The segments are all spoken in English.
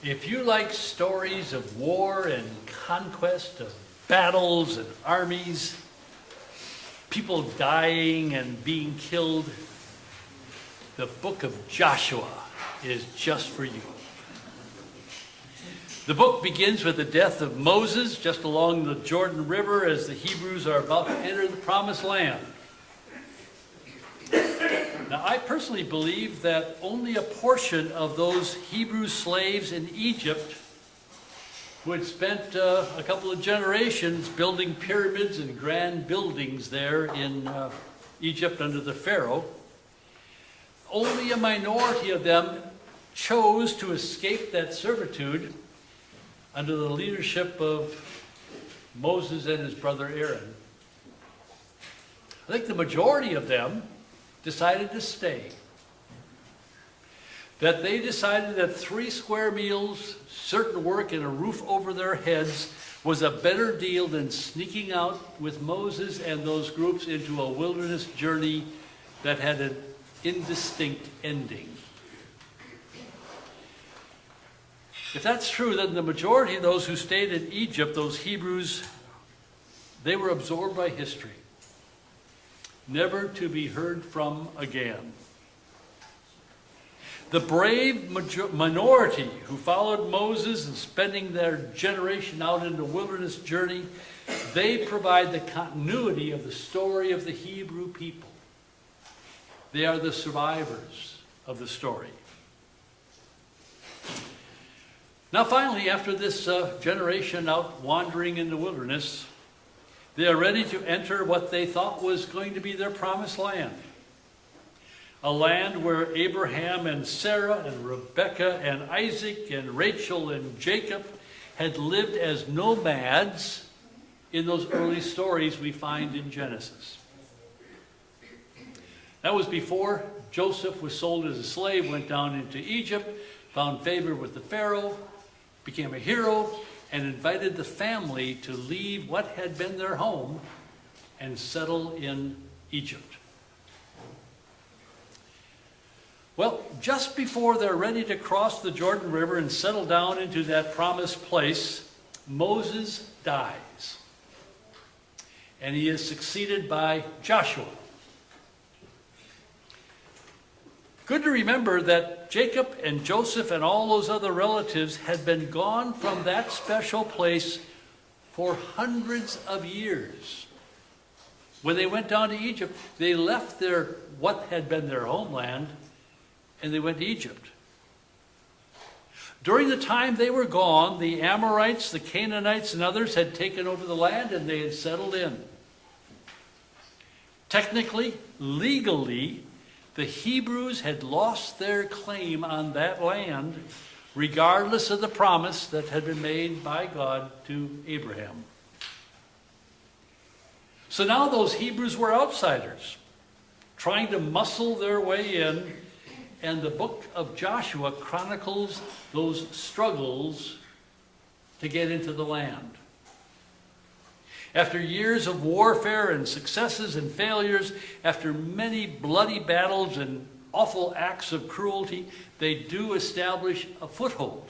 If you like stories of war and conquest, of battles and armies, people dying and being killed, the book of Joshua is just for you. The book begins with the death of Moses just along the Jordan River as the Hebrews are about to enter the Promised Land. Now, I personally believe that only a portion of those Hebrew slaves in Egypt who had spent a couple of generations building pyramids and grand buildings there in Egypt under the Pharaoh, only a minority of them chose to escape that servitude under the leadership of Moses and his brother Aaron. I think the majority of them decided to stay. That they decided that 3 square meals, certain work, and a roof over their heads was a better deal than sneaking out with Moses and those groups into a wilderness journey that had an indistinct ending. If that's true, then the majority of those who stayed in Egypt, those Hebrews, they were absorbed by history, never to be heard from again. The brave minority who followed Moses and spending their generation out in the wilderness journey, they provide the continuity of the story of the Hebrew people. They are the survivors of the story. Now finally, after this generation out wandering in the wilderness, they are ready to enter what they thought was going to be their promised land. A land where Abraham and Sarah and Rebekah and Isaac and Rachel and Jacob had lived as nomads in those early stories we find in Genesis. That was before Joseph was sold as a slave, went down into Egypt, found favor with the Pharaoh, became a hero, and invited the family to leave what had been their home and settle in Egypt. Well, just before they're ready to cross the Jordan River and settle down into that promised place, Moses dies. And he is succeeded by Joshua. Good to remember that Jacob and Joseph and all those other relatives had been gone from that special place for hundreds of years. When they went down to Egypt, they left what had been their homeland, and they went to Egypt. During the time they were gone, the Amorites, the Canaanites, and others had taken over the land and they had settled in. Technically, legally, the Hebrews had lost their claim on that land, regardless of the promise that had been made by God to Abraham. So now those Hebrews were outsiders, trying to muscle their way in, and the book of Joshua chronicles those struggles to get into the land. After years of warfare and successes and failures, after many bloody battles and awful acts of cruelty, they do establish a foothold.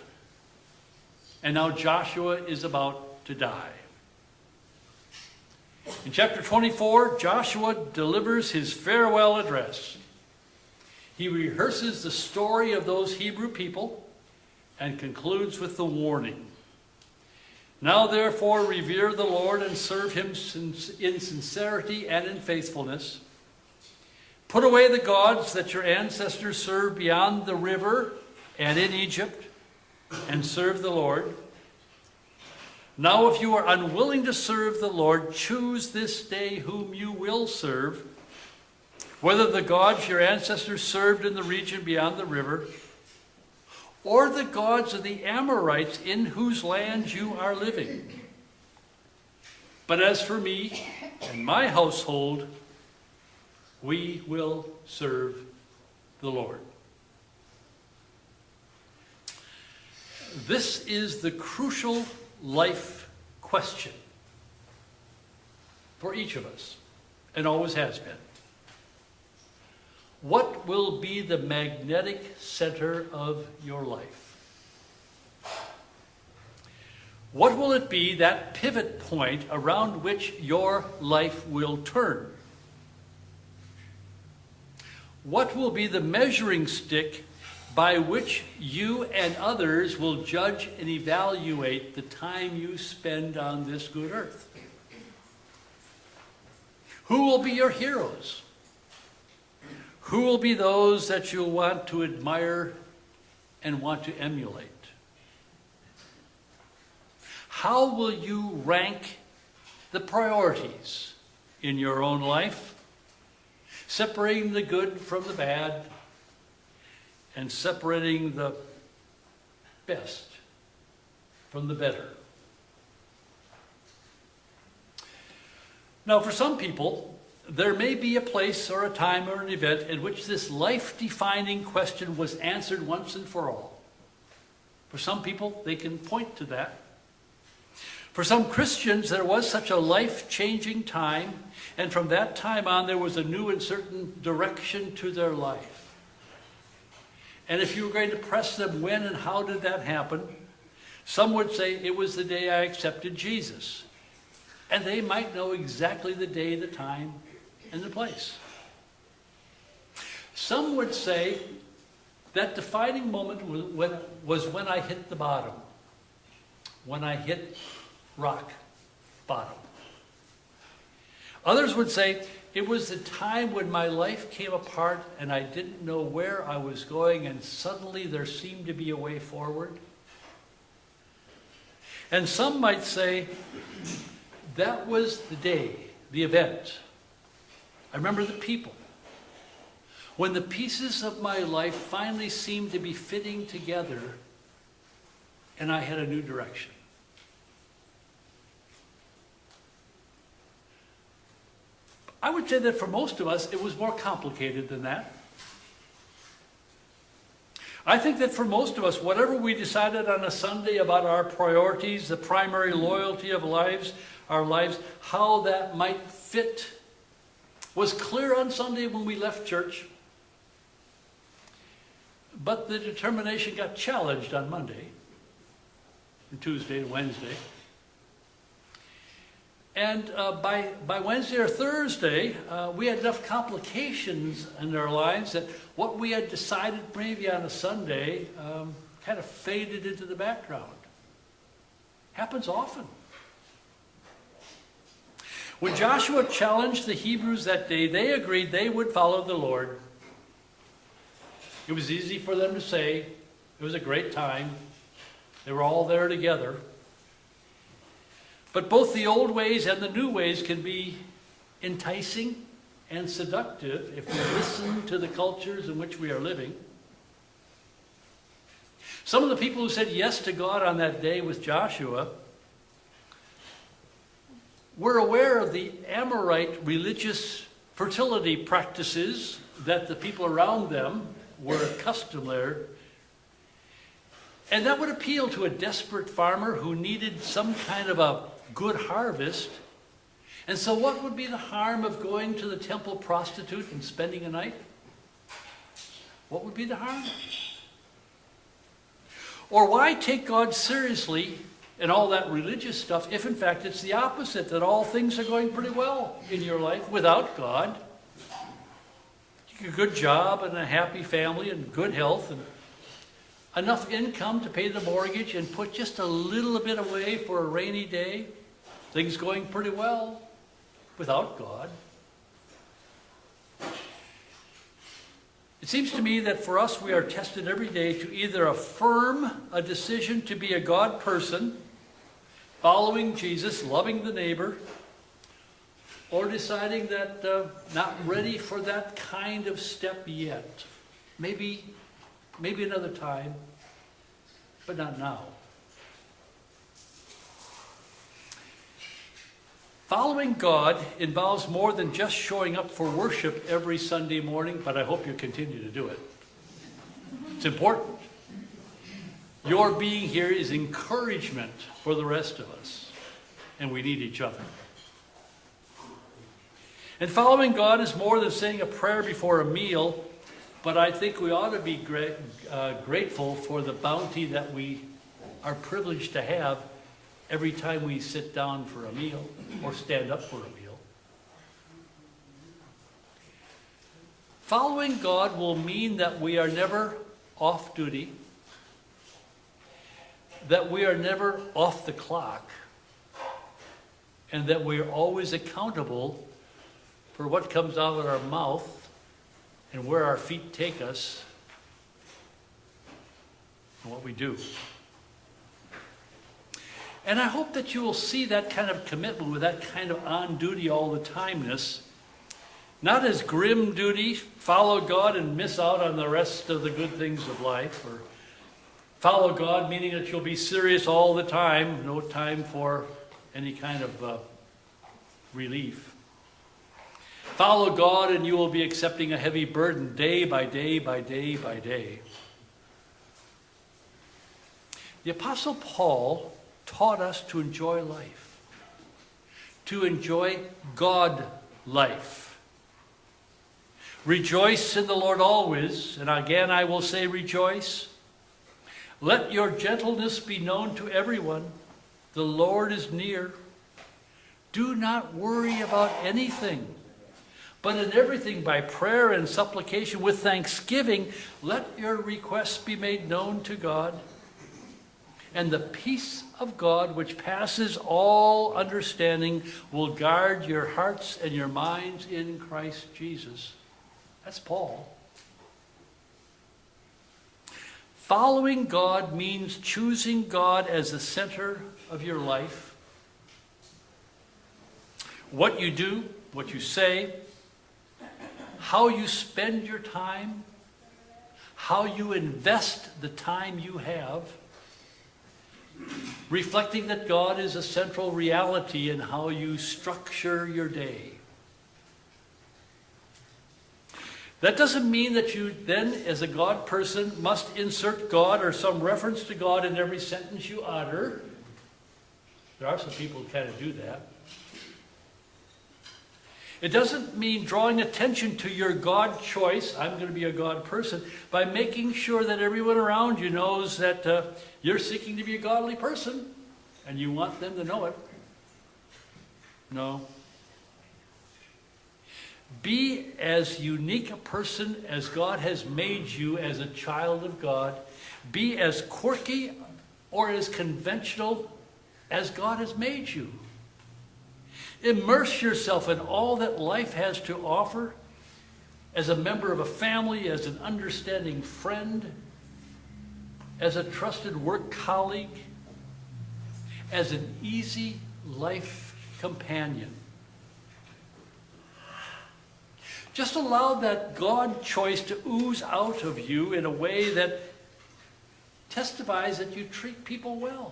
And now Joshua is about to die. In chapter 24, Joshua delivers his farewell address. He rehearses the story of those Hebrew people and concludes with the warning. Now therefore revere the Lord and serve him in sincerity and in faithfulness. Put away the gods that your ancestors served beyond the river and in Egypt, and serve the Lord. Now if you are unwilling to serve the Lord, choose this day whom you will serve, whether the gods your ancestors served in the region beyond the river, or the gods of the Amorites in whose land you are living. But as for me and my household, we will serve the Lord. This is the crucial life question for each of us, and always has been. What will be the magnetic center of your life? What will it be, that pivot point around which your life will turn? What will be the measuring stick by which you and others will judge and evaluate the time you spend on this good earth? Who will be your heroes? Who will be those that you'll want to admire and want to emulate? How will you rank the priorities in your own life, separating the good from the bad and separating the best from the better? Now, for some people, there may be a place or a time or an event in which this life-defining question was answered once and for all. For some people, they can point to that. For some Christians, there was such a life-changing time, and from that time on, there was a new and certain direction to their life. And if you were going to press them, when and how did that happen? Some would say it was the day I accepted Jesus. And they might know exactly the day, the time, and the place. Some would say that defining moment was when I hit the bottom, when I hit rock bottom. Others would say it was the time when my life came apart and I didn't know where I was going, and suddenly there seemed to be a way forward. And some might say that was the day, the event. I remember the people. When the pieces of my life finally seemed to be fitting together and I had a new direction. I would say that for most of us, it was more complicated than that. I think that for most of us, whatever we decided on a Sunday about our priorities, the primary loyalty of our lives, how that might fit, was clear on Sunday when we left church. But the determination got challenged on Monday, and Tuesday and Wednesday. And by Wednesday or Thursday, we had enough complications in our lives that what we had decided maybe on a Sunday kind of faded into the background. Happens often. When Joshua challenged the Hebrews that day, they agreed they would follow the Lord. It was easy for them to say. It was a great time. They were all there together. But both the old ways and the new ways can be enticing and seductive if we listen to the cultures in which we are living. Some of the people who said yes to God on that day with Joshua were aware of the Amorite religious fertility practices that the people around them were accustomed to. And that would appeal to a desperate farmer who needed some kind of a good harvest. And so what would be the harm of going to the temple prostitute and spending a night? What would be the harm? Or why take God seriously and all that religious stuff if in fact it's the opposite, that all things are going pretty well in your life without God? A good job and a happy family and good health and enough income to pay the mortgage and put just a little bit away for a rainy day. Things going pretty well without God. It seems to me that for us we are tested every day to either affirm a decision to be a God person, following Jesus, loving the neighbor, or deciding that not ready for that kind of step yet. Maybe another time, but not now. Following God involves more than just showing up for worship every Sunday morning, but I hope you continue to do it. It's important. Your being here is encouragement for the rest of us, and we need each other. And following God is more than saying a prayer before a meal, but I think we ought to be grateful for the bounty that we are privileged to have every time we sit down for a meal or stand up for a meal. Following God will mean that we are never off duty, that we are never off the clock, and that we are always accountable for what comes out of our mouth and where our feet take us and what we do. And I hope that you will see that kind of commitment with that kind of on duty all the timeness, not as grim duty, follow God and miss out on the rest of the good things of life, or follow God meaning that you'll be serious all the time, no time for any kind of relief. Follow God and you will be accepting a heavy burden day by day by day by day. The Apostle Paul taught us to enjoy life, to enjoy God life. Rejoice in the Lord always, and again I will say rejoice. Let your gentleness be known to everyone. The Lord is near. Do not worry about anything, but in everything by prayer and supplication with thanksgiving, let your requests be made known to God. And the peace of God, which passes all understanding, will guard your hearts and your minds in Christ Jesus. That's Paul. Following God means choosing God as the center of your life. What you do, what you say, how you spend your time, how you invest the time you have, reflecting that God is a central reality in how you structure your day. That doesn't mean that you then, as a God person, must insert God or some reference to God in every sentence you utter. There are some people who kind of do that. It doesn't mean drawing attention to your God choice, I'm going to be a God person, by making sure that everyone around you knows that you're seeking to be a godly person and you want them to know it. No. Be as unique a person as God has made you as a child of God. Be as quirky or as conventional as God has made you. Immerse yourself in all that life has to offer as a member of a family, as an understanding friend, as a trusted work colleague, as an easy life companion. Just allow that God choice to ooze out of you in a way that testifies that you treat people well.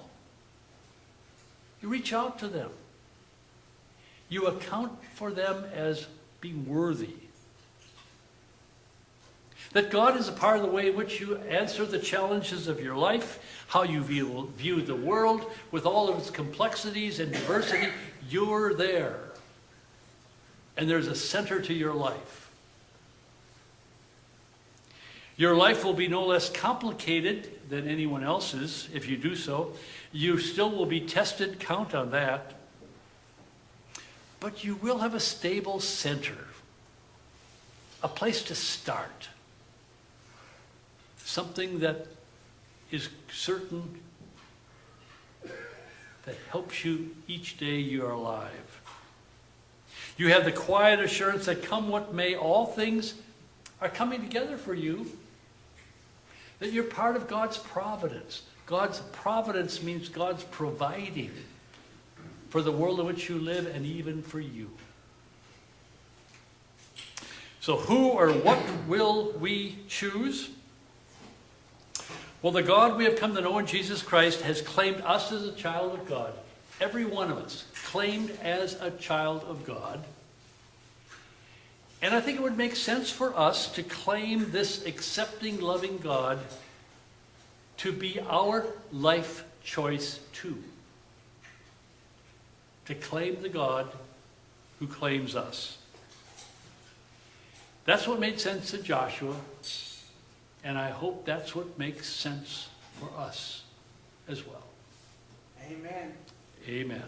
You reach out to them. You account for them as being worthy. That God is a part of the way in which you answer the challenges of your life, how you view the world with all of its complexities and diversity. You're there. And there's a center to your life. Your life will be no less complicated than anyone else's if you do so. You still will be tested, count on that. But you will have a stable center, a place to start, something that is certain, that helps you each day you are alive. You have the quiet assurance that come what may, all things are coming together for you, that you're part of God's providence. God's providence means God's providing for the world in which you live and even for you. So who or what will we choose? Well, the God we have come to know in Jesus Christ has claimed us as a child of God. Every one of us claimed as a child of God. And I think it would make sense for us to claim this accepting, loving God to be our life choice too. To claim the God who claims us. That's what made sense to Joshua, and I hope that's what makes sense for us as well. Amen. Amen.